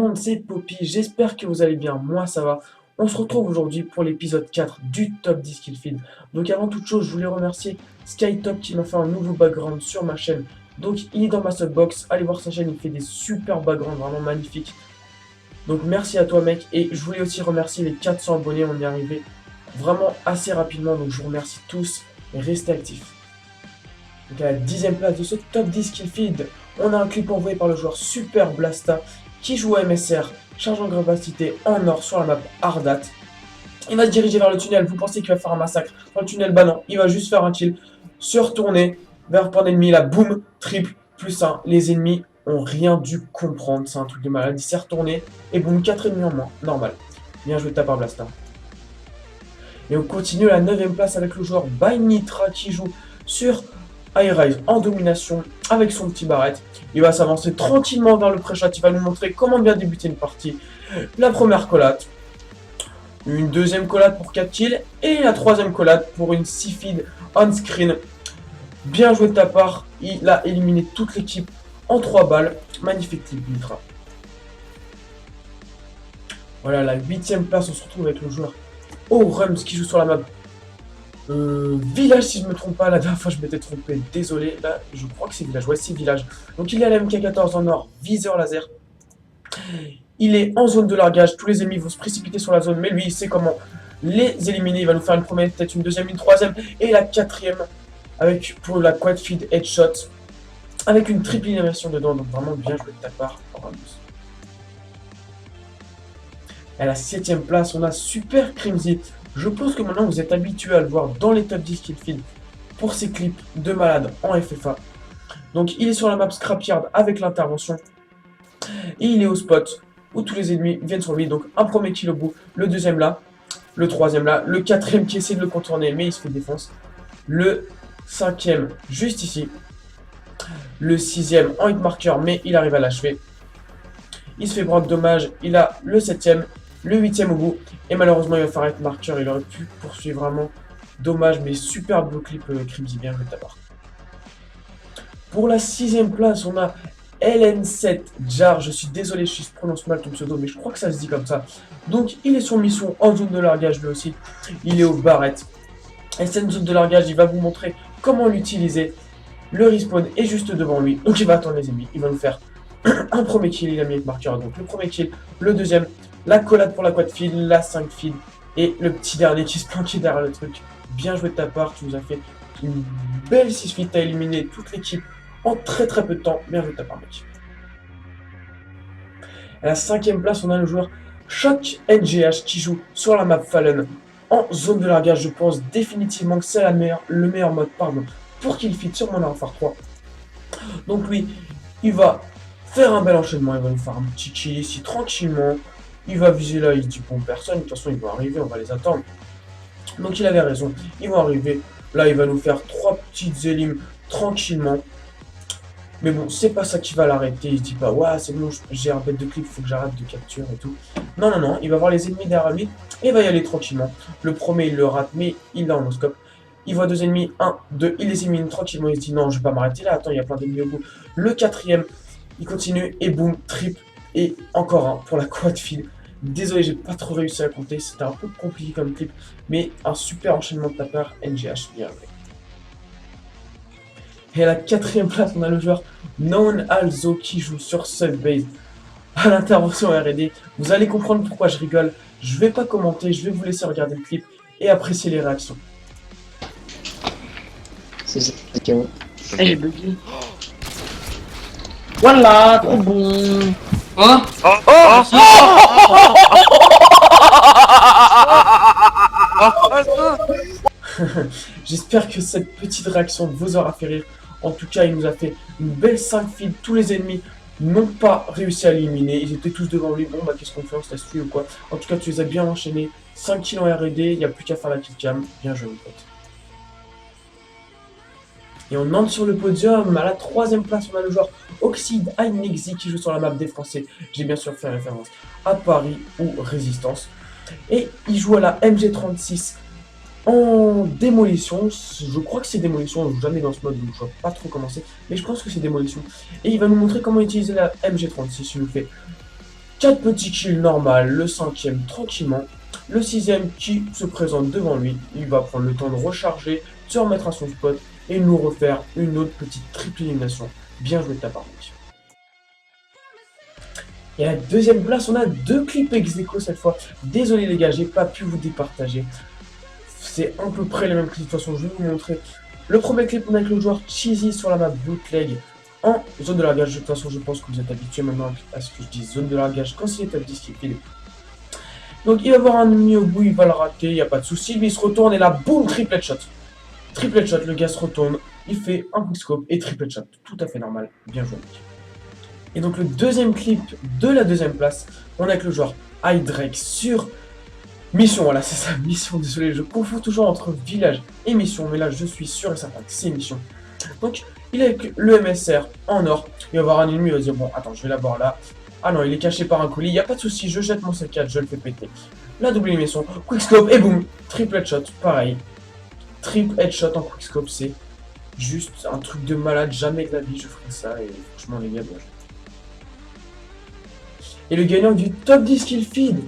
monde, c'est Poppy, j'espère que vous allez bien, moi ça va. On se retrouve aujourd'hui pour l'épisode 4 du top 10 Kill Feed. Donc avant toute chose, je voulais remercier SkyTop qui m'a fait un nouveau background sur ma chaîne. Donc il est dans ma subbox, allez voir sa chaîne, il fait des super backgrounds vraiment magnifiques. Donc merci à toi mec, et je voulais aussi remercier les 400 abonnés, on y est arrivé vraiment assez rapidement, donc je vous remercie tous et restez actifs. Donc à la 10e place de ce top 10 Kill Feed, on a un clip envoyé par le joueur Super Blasta qui joue à MSR, charge en capacité en or sur la map Ardat. Il va se diriger vers le tunnel, vous pensez qu'il va faire un massacre dans le tunnel? Bah non, il va juste faire un kill, se retourner vers le point d'ennemi, là boum, triple, plus 1, les ennemis ont rien dû comprendre, c'est un truc de malade, il s'est retourné, et boum, 4 ennemis en moins, normal. Bien joué de ta part Blasta. Et on continue à la 9e place avec le joueur Bynitra qui joue sur High-Rise en domination avec son petit barrette. Il va s'avancer tranquillement vers le pré-shot, il va nous montrer comment bien débuter une partie. La première collate, une deuxième collate pour 4 kills et la troisième collate pour une 6 feed on screen. Bien joué de ta part, il a éliminé toute l'équipe en 3 balles. Magnifique clip Nitra. Voilà, la 8e place, on se retrouve avec le joueur Orums qui joue sur la map Village, si je ne me trompe pas. La dernière fois je m'étais trompé, désolé. Là je crois que c'est Village, ouais c'est Village. Donc il est à la MK14 en or, viseur laser. Il est en zone de largage, tous les ennemis vont se précipiter sur la zone, mais lui il sait comment les éliminer. Il va nous faire une première tête, une deuxième, une troisième et la quatrième avec pour la quad feed headshot avec une triple élimination dedans, donc vraiment bien joué de ta part, Orums. À la 7e place, on a Super Crimzy. Je pense que maintenant vous êtes habitué à le voir dans les top 10 Kill Feed pour ses clips de malade en FFA. Donc il est sur la map Scrapyard avec l'intervention. Et il est au spot où tous les ennemis viennent sur lui. Donc un premier kill au bout, le deuxième là, le troisième là, le quatrième qui essaie de le contourner mais il se fait défonce. Le cinquième juste ici. Le sixième en hitmarker mais il arrive à l'achever. Il se fait broc dommage, il a le 7ème, le 8ème au bout, et malheureusement il va faire hitmarker, il aurait pu poursuivre vraiment. Dommage, mais super beau clip Crimzy, bien joué de ta part. Pour la 6ème place, on a LN7 Jar, je suis désolé, je prononce mal ton pseudo, mais je crois que ça se dit comme ça. Donc il est sur mission en zone de largage lui aussi, il est au barrette. Et cette zone de largage, il va vous montrer comment l'utiliser. Le respawn est juste devant lui, donc il va attendre les ennemis, il va nous faire un premier kill, il a mis le marqueur, donc le premier kill, le deuxième, la collade pour la quad feed, la 5 feed, et le petit dernier qui se planquait derrière le truc. Bien joué de ta part, tu nous as fait une belle 6 feed, tu as éliminé toute l'équipe en très peu de temps, bien joué de ta part mec. À la 5e place, on a le joueur Shock NGH qui joue sur la map Fallen en zone de largage. Je pense définitivement que c'est le meilleur mode pour qu'il fit sur Modern Warfare 3. Donc lui, il va faire un bel enchaînement, il va nous faire un petit kill ici tranquillement. Il va viser là, il se dit bon personne, de toute façon ils vont arriver, on va les attendre. Donc il avait raison, ils vont arriver. Là il va nous faire 3 petites élimes tranquillement. Mais bon, c'est pas ça qui va l'arrêter, il se dit pas ouais c'est bon, j'ai un bête de clip, faut que j'arrête de capture et tout. Non, non, non, il va voir les ennemis derrière lui et il va y aller tranquillement. Le premier il le rate, mais il l'a en no-scope. Il voit 2 ennemis, 1, 2, il les élimine tranquillement, il se dit non je vais pas m'arrêter là, attends il y a plein d'ennemis au bout. Le quatrième, il continue et boum, triple et encore un pour la quad feed. Désolé, j'ai pas trop réussi à compter, c'était un peu compliqué comme clip, mais un super enchaînement de ta part, NGH, bien joué. Et à la 4e place, on a le joueur Known Alzo qui joue sur Subbase à l'intervention R&D. Vous allez comprendre pourquoi je rigole, je vais pas commenter, je vais vous laisser regarder le clip et apprécier les réactions. C'est ça, c'est bon. Eh, j'ai bugué. Voilà, trop bon. Oh J'espère que cette petite réaction vous aura fait rire. En tout cas, il nous a fait une belle 5 feed. Tous les ennemis n'ont pas réussi à l'éliminer. Ils étaient tous devant lui. Bon, bah, qu'est-ce qu'on fait? On se laisse tuer ou quoi? En tout cas, tu les as bien enchaînés. 5 kills en R&D. Il n'y a plus qu'à faire la kill cam. Bien joué, mon pote. Et on entre sur le podium. À la 3e place, on a le joueur Oxide Ainexi qui joue sur la map des Français. J'ai bien sûr fait référence à Paris ou Résistance. Et il joue à la MG36 en démolition. Je crois que c'est démolition, je joue jamais dans ce mode, donc je vois pas trop comment c'est. Mais je pense que c'est démolition. Et il va nous montrer comment utiliser la MG36. Il nous fait 4 petits kills normal, le 5e tranquillement. Le 6e qui se présente devant lui, il va prendre le temps de recharger, se remettre à son spot et nous refaire une autre petite triple élimination. Bien joué de ta part, mec. Et à la deuxième place, on a 2 clips ex aequo cette fois. Désolé les gars, j'ai pas pu vous départager. C'est à peu près les mêmes clips, de toute façon je vais vous montrer. Le premier clip, on a avec le joueur Cheesy sur la map Bootleg en zone de largage. De toute façon, je pense que vous êtes habitués maintenant à ce que je dise zone de largage quand il est top 10 qui file. Donc il va avoir un ennemi au bout, il va le rater, il n'y a pas de souci. Lui il se retourne et là, boum, triple shot. Triple shot, le gars se retourne, il fait un quickscope et triple shot. Tout à fait normal, bien joué. Et donc le deuxième clip de la deuxième place, on a avec le joueur Hydrek sur mission. Voilà, c'est ça, mission. Désolé, je confonds toujours entre village et mission, mais là je suis sûr et certain que c'est mission. Donc il est avec le MSR en or, il va avoir un ennemi, il va dire bon, attends, je vais l'avoir là. Ah non, il est caché par un colis, il n'y a pas de souci, je jette mon C4, je le fais péter. La double élimination, quickscope et boum, triple headshot, pareil. Triple headshot en quickscope, c'est juste un truc de malade, jamais de la vie je ferai ça et franchement les gars, bien joué. Et le gagnant du top 10 kill feed,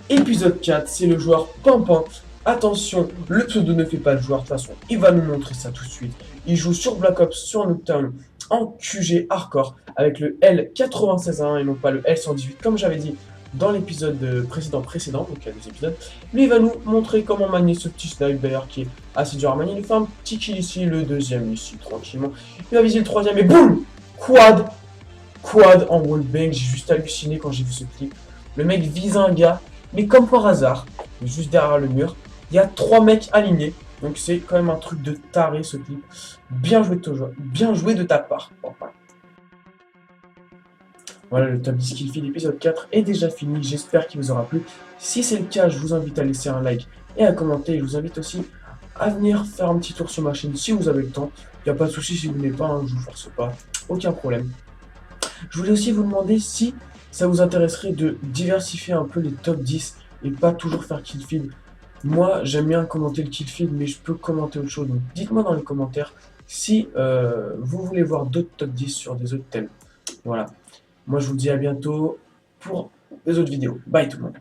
épisode 4, c'est le joueur Pimpin. Attention, le pseudo ne fait pas de joueur de toute façon, il va nous montrer ça tout de suite. Il joue sur Black Ops, sur Nocturne, en QG hardcore, avec le L96A1 et non pas le L118, comme j'avais dit dans l'épisode précédent, donc il y a 2 épisodes. Lui, il va nous montrer comment manier ce petit snipe, d'ailleurs, qui est assez dur à manier. Il fait un petit kill ici, le deuxième ici, tranquillement. Il va viser le troisième et boum, quad en wallbang. J'ai juste halluciné quand j'ai vu ce clip. Le mec vise un gars, mais comme par hasard, juste derrière le mur, il y a 3 mecs alignés. Donc c'est quand même un truc de taré ce clip. Bien joué de ta part. Voilà, le top 10 kill feed épisode 4 est déjà fini. J'espère qu'il vous aura plu. Si c'est le cas, je vous invite à laisser un like et à commenter. Je vous invite aussi à venir faire un petit tour sur ma chaîne si vous avez le temps. Il n'y a pas de souci si vous n'avez pas, je vous force pas. Aucun problème. Je voulais aussi vous demander si ça vous intéresserait de diversifier un peu les top 10 et pas toujours faire kill feed. Moi, j'aime bien commenter le kill feed, mais je peux commenter autre chose. Donc, dites-moi dans les commentaires si vous voulez voir d'autres top 10 sur des autres thèmes. Voilà. Moi, je vous dis à bientôt pour les autres vidéos. Bye tout le monde.